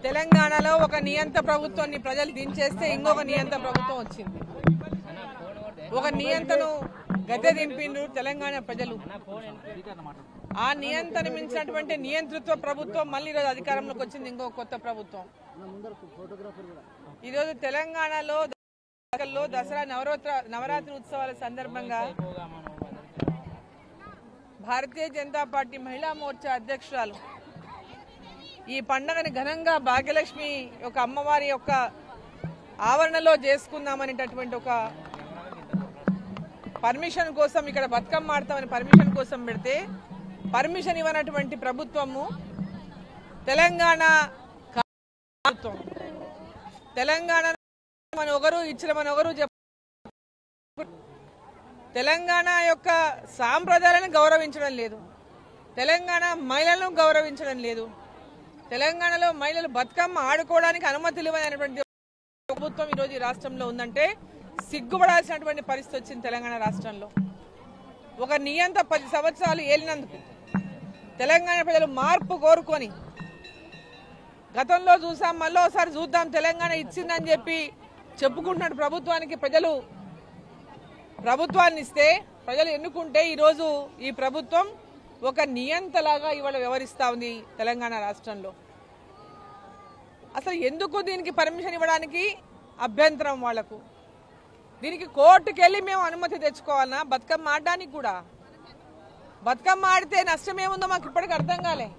తెలంగాణలో ఒక నియంత్ర ప్రభుత్వాన్ని ప్రజలు దించేస్తే ఇంకొక నియంత్ర ప్రభుత్వం వచ్చింది. ఒక నియంత్రణను గద్దె దింపిండ్రు తెలంగాణ ప్రజలు. ఆ నియంత్రణ మించినటువంటి నియంతృత్వ ప్రభుత్వం మళ్ళీ ఈరోజు అధికారంలోకి వచ్చింది, ఇంకో కొత్త ప్రభుత్వం. ఈరోజు తెలంగాణలో దసరా నవరాత్రి ఉత్సవాల సందర్భంగా భారతీయ జనతా పార్టీ మహిళా మోర్చా అధ్యక్షురాలు ఈ పండుగని ఘనంగా భాగ్యలక్ష్మి యొక్క అమ్మవారి యొక్క ఆవరణలో చేసుకుందామనేటటువంటి ఒక పర్మిషన్ కోసం, ఇక్కడ బతుకమ్మ ఆడతామని పర్మిషన్ కోసం పెడితే పర్మిషన్ ఇవ్వనటువంటి ప్రభుత్వము తెలంగాణ ప్రభుత్వం. తెలంగాణ మన ఒకరు ఇచ్చిన మన ఒకరు తెలంగాణ యొక్క సాంప్రదాయాలను గౌరవించడం లేదు, తెలంగాణ మహిళలను గౌరవించడం లేదు, తెలంగాణలో మహిళలు బతుకమ్మ ఆడుకోవడానికి అనుమతులు ఇవ్వనటువంటి ప్రభుత్వం ఈరోజు ఈ రాష్ట్రంలో ఉందంటే సిగ్గుపడాల్సినటువంటి పరిస్థితి వచ్చింది. తెలంగాణ రాష్ట్రంలో ఒక నియంత 10 సంవత్సరాలు ఏలినందుకు తెలంగాణ ప్రజలు మార్పు కోరుకొని, గతంలో చూసాం మళ్ళీ ఒకసారి చూద్దాం తెలంగాణ ఇచ్చిందని చెప్పి చెప్పుకుంటున్న ప్రభుత్వానికి ప్రజలు ప్రభుత్వాన్ని ఇస్తే ప్రజలు ఎన్నుకుంటే ఈరోజు ఈ ప్రభుత్వం ఒక నియంతలాగా ఇవాళ వ్యవహరిస్తా ఉంది తెలంగాణ రాష్ట్రంలో. అసలు ఎందుకు దీనికి పర్మిషన్ ఇవ్వడానికి అభ్యంతరం వాళ్లకు? దీనికి కోర్టుకు వెళ్ళి మేము అనుమతి తెచ్చుకోవాలన్నా? బతుకమ్మ ఆడడానికి కూడా, బతుకమ్మ ఆడితే నష్టం ఏముందో మాకు ఇప్పటికి అర్థం కాలే.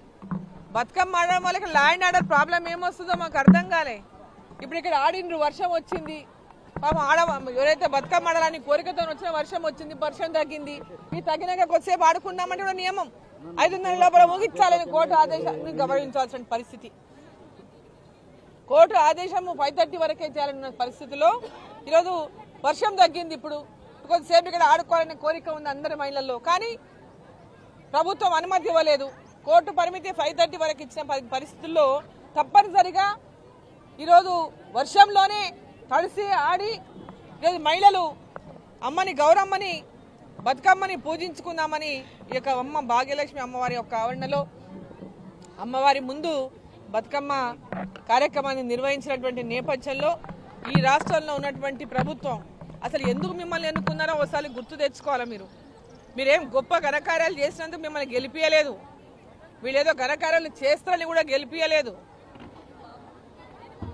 బతుకమ్మ ఆడడం వాళ్ళకి ల్యాండ్ ఆర్డర్ ప్రాబ్లం ఏమొస్తుందో మాకు అర్థం కాలే. ఇప్పుడు ఇక్కడ ఆడిండ్రు, వర్షం వచ్చింది, పాపం ఎవరైతే బతుకమ్మ ఆడాలని కోరికతో వచ్చిన వర్షం వచ్చింది, వర్షం తగ్గింది, ఈ తగ్గినాక కొద్దిసేపు ఆడుకుందామంటే కూడా నియమం 5:30 లోపల ముగించాలని కోర్టు ఆదేశాన్ని గౌరవించాల్సిన పరిస్థితి. కోర్టు ఆదేశం 5:30 వరకే చేయాలన్న పరిస్థితిలో ఈరోజు వర్షం తగ్గింది, ఇప్పుడు కొద్దిసేపు ఇక్కడ ఆడుకోవాలనే కోరిక ఉంది అందరి మహిళల్లో, కానీ ప్రభుత్వం అనుమతి ఇవ్వలేదు. కోర్టు పరిమితి 5:30 వరకు ఇచ్చిన పరిస్థితుల్లో తప్పనిసరిగా ఈరోజు వర్షంలోనే తడిసి ఆడి ఈరోజు మహిళలు అమ్మని గౌరమ్మని బతుకమ్మని పూజించుకుందామని ఈ యొక్క అమ్మ భాగ్యలక్ష్మి అమ్మవారి యొక్క ఆవరణలో అమ్మవారి ముందు బతుకమ్మ కార్యక్రమాన్ని నిర్వహించినటువంటి నేపథ్యంలో ఈ రాష్ట్రంలో ఉన్నటువంటి ప్రభుత్వం అసలు ఎందుకు మిమ్మల్ని ఎన్నుకున్నారో ఒకసారి గుర్తు తెచ్చుకోవాలి. మీరేం గొప్ప ఘనకార్యాలు చేసినందుకు మిమ్మల్ని గెలిపియలేదు, వీళ్ళేదో ఘనకార్యాలు చేస్తారని కూడా గెలిపియలేదు.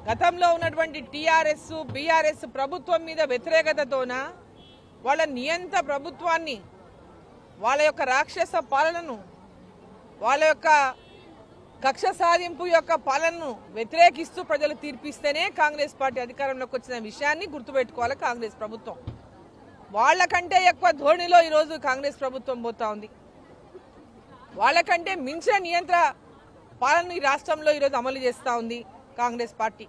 గతంలో ఉన్నటువంటి టీఆర్ఎస్ బీఆర్ఎస్ ప్రభుత్వం మీద వ్యతిరేకతతోన వాళ్ళ నియంత ప్రభుత్వాన్ని, వాళ్ళ యొక్క రాక్షస పాలనను, వాళ్ళ యొక్క కక్ష సాధింపు యొక్క పాలనను వ్యతిరేకిస్తూ ప్రజలు తీర్పిస్తేనే కాంగ్రెస్ పార్టీ అధికారంలోకి వచ్చిన విషయాన్ని గుర్తుపెట్టుకోవాలి కాంగ్రెస్ ప్రభుత్వం. వాళ్ళకంటే ఎక్కువ ధోరణిలో ఈరోజు కాంగ్రెస్ ప్రభుత్వం పోతా ఉంది. వాళ్ళకంటే మించిన నియంత్ర పాలన ఈ రాష్ట్రంలో ఈరోజు అమలు చేస్తూ ఉంది కాంగ్రెస్ పార్టీ.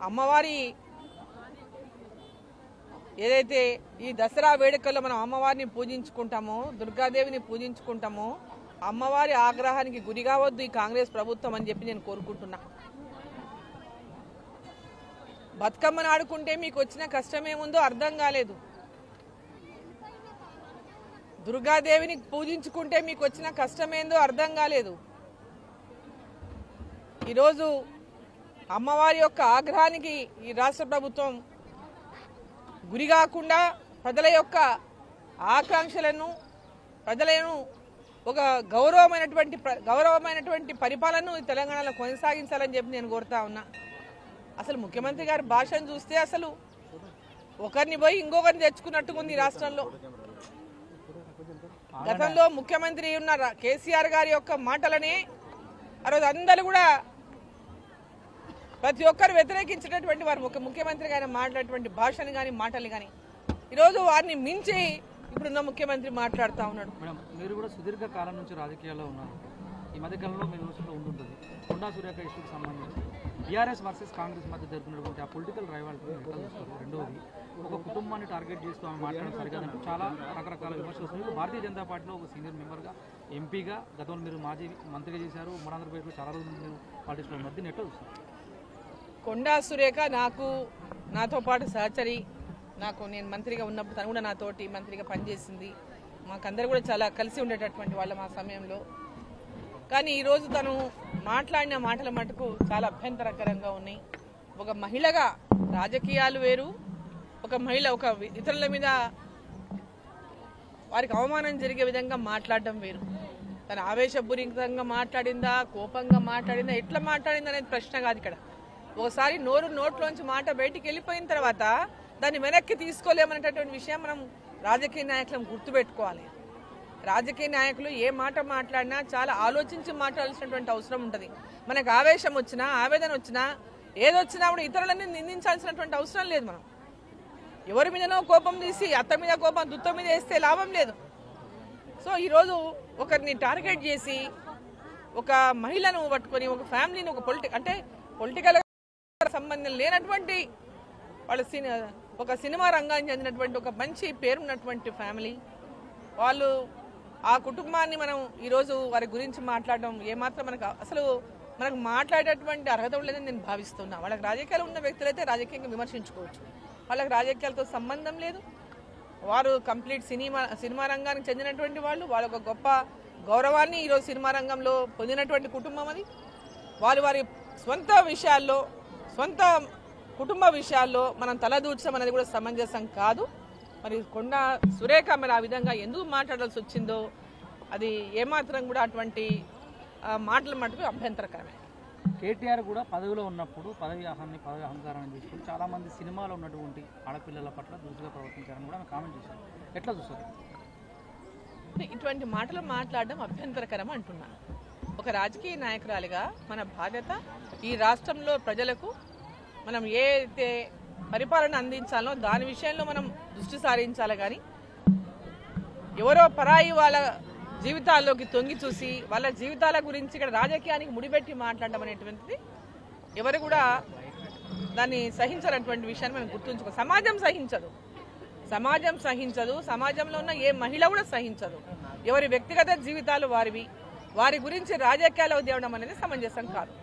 అమ్మవారి ఏదైతే ఈ దసరా వేడుకల్లో మనం అమ్మవారిని పూజించుకుంటామో, దుర్గాదేవిని పూజించుకుంటామో, అమ్మవారి ఆగ్రహానికి గురి కావద్దు ఈ కాంగ్రెస్ ప్రభుత్వం అని చెప్పి నేను కోరుకుంటున్నా. బతుకమ్మను ఆడుకుంటే మీకు వచ్చిన కష్టమేముందో అర్థం కాలేదు, దుర్గాదేవిని పూజించుకుంటే మీకు వచ్చిన కష్టమేందో అర్థం కాలేదు. ఈరోజు అమ్మవారి యొక్క ఆగ్రహానికి ఈ రాష్ట్ర ప్రభుత్వం గురి కాకుండా ప్రజల యొక్క ఆకాంక్షలను, ప్రజలను ఒక గౌరవమైనటువంటి పరిపాలనను తెలంగాణలో కొనసాగించాలని చెప్పి నేను కోరుతా ఉన్నా. అసలు ముఖ్యమంత్రి గారి భాషను చూస్తే అసలు ఒకరిని పోయి ఇంకొకరిని తెచ్చుకున్నట్టుగా ఉంది రాష్ట్రంలో. గతంలో ముఖ్యమంత్రి ఉన్న కేసీఆర్ గారి యొక్క మాటలని ఆ రోజు అందరూ కూడా ప్రతి ఒక్కరు వ్యతిరేకించినటువంటి వారు ముఖ్యమంత్రి గారు మాట్లాడేటువంటి భాషను కానీ మాటలు కానీ ఈరోజు వారిని మించి ఇప్పుడున్న ముఖ్యమంత్రి మాట్లాడుతూ ఉన్నాడు. మేడం, మీరు కూడా సుదీర్ఘ కాలం నుంచి రాజకీయాల్లో ఉన్నారు. ఈ మధ్యకాలంలో మీ యూనివర్సిటీలో ఉంటుంటుంది కొండా సురేఖ ఇష్యూకి సంబంధించి బీఆర్ఎస్ వర్సెస్ కాంగ్రెస్ మధ్య జరుగుతున్నటువంటి ఆ పొలిటికల్ రైవాలిటీ ఎట్లా చూస్తారు? రెండవది, ఒక కుటుంబాన్ని టార్గెట్ చేస్తూ ఆమె మాట్లాడడం సరికాదంటూ చాలా రకరకాల విమర్శలు వస్తున్నాయి. భారతీయ జనతా పార్టీలో ఒక సీనియర్ మెంబర్గా, ఎంపీగా, గతంలో మీరు మాజీ మంత్రిగా చేశారు, ఉమ్మరాంధ్రప్రదేశ్లో చాలా రోజులు మీరు పాలిటిక్స్లో ఉన్నారు. దీన్ని ఎట్లా చూస్తారు? కొండా సురేఖ నాతో పాటు సహచరి, నేను మంత్రిగా ఉన్నప్పుడు తను కూడా నాతోటి మంత్రిగా పనిచేసింది. మాకందరూ కూడా చాలా కలిసి ఉండేటటువంటి వాళ్ళ మా సమయంలో. కానీ ఈరోజు తను మాట్లాడిన మాటల మటుకు చాలా అభ్యంతరకరంగా ఉన్నాయి. ఒక మహిళగా రాజకీయాలు వేరు, ఒక మహిళ ఒక ఇతరుల మీద వారికి అవమానం జరిగే విధంగా మాట్లాడడం వేరు. తను ఆవేశపూరితంగా మాట్లాడిందా, కోపంగా మాట్లాడిందా, ఎట్లా మాట్లాడిందా అనేది ప్రశ్న కాదు ఇక్కడ. ఒకసారి నోట్లోంచి మాట బయటికి వెళ్ళిపోయిన తర్వాత దాన్ని వెనక్కి తీసుకోలేమనేటటువంటి విషయం మనం రాజకీయ నాయకులను గుర్తుపెట్టుకోవాలి. రాజకీయ నాయకులు ఏ మాట మాట్లాడినా చాలా ఆలోచించి మాట్లాడాల్సినటువంటి అవసరం ఉంటుంది. మనకు ఆవేశం వచ్చినా, ఆవేదన వచ్చినా, ఏదొచ్చినా కూడా ఇతరులని నిందించాల్సినటువంటి అవసరం లేదు. మనం ఎవరి మీదనో కోపం తీసి అత్త మీద కోపం దుత్త మీద వేస్తే లాభం లేదు. సో ఈరోజు ఒకరిని టార్గెట్ చేసి ఒక మహిళను పట్టుకొని ఒక ఫ్యామిలీని ఒక పొలిటికల్ సంబంధం లేనటువంటి వాళ్ళ ఒక సినిమా రంగానికి చెందినటువంటి ఒక మంచి పేరున్నటువంటి ఫ్యామిలీ వాళ్ళు, ఆ కుటుంబాన్ని మనం ఈరోజు వారి గురించి మాట్లాడడం ఏమాత్రం మనకు మాట్లాడేటువంటి అర్హత లేదని నేను భావిస్తున్నా. వాళ్ళకి రాజకీయాలు ఉన్న వ్యక్తులైతే రాజకీయంగా విమర్శించుకోవచ్చు, వాళ్ళకి రాజకీయాలతో సంబంధం లేదు. వారు కంప్లీట్ సినిమా రంగానికి చెందినటువంటి వాళ్ళు, వాళ్ళ ఒక గొప్ప గౌరవాన్ని ఈరోజు సినిమా రంగంలో పొందినటువంటి కుటుంబం అది. వారి సొంత విషయాల్లో, సొంత కుటుంబ విషయాల్లో మనం తలదూర్చడం అనేది కూడా సమంజసం కాదు. మరి కొండా సురేఖ మరి ఆ విధంగా ఎందుకు మాట్లాడాల్సి వచ్చిందో అది ఏమాత్రం కూడా అటువంటి మాటల మటుకు అభ్యంతరకరమే. కేటీఆర్ కూడా పదవిలో ఉన్నప్పుడు పదవి అహంకారాన్ని తీసుకుని చాలా మంది సినిమాలో ఉన్నటువంటి ఆడపిల్లల పట్ల దురుసుగా ప్రవర్తించారని కూడా కామెంట్ చేశారు. ఎట్లా చూస్తారు? ఇటువంటి మాటలు మాట్లాడడం అభ్యంతరకరం అంటున్నాను. ఒక రాజకీయ నాయకురాలిగా మన బాధ్యత ఈ రాష్ట్రంలో ప్రజలకు మనం ఏదైతే పరిపాలన అందించాలో దాని విషయంలో మనం దృష్టి సారించాలి. కానీ ఎవరో పరాయి వాళ్ళ జీవితాల్లోకి తొంగి చూసి వాళ్ళ జీవితాల గురించి ఇక్కడ రాజకీయానికి ముడిపెట్టి మాట్లాడడం అనేటువంటిది ఎవరు కూడా దాన్ని సహించాలన్నటువంటి విషయాన్ని మనం గుర్తుంచుకో. సమాజం సహించదు, సమాజంలో ఉన్న ఏ మహిళ కూడా సహించదు. ఎవరి వ్యక్తిగత జీవితాలు వారి గురించి రాజకీయాలు తేవడం అనేది సమంజసం కాదు.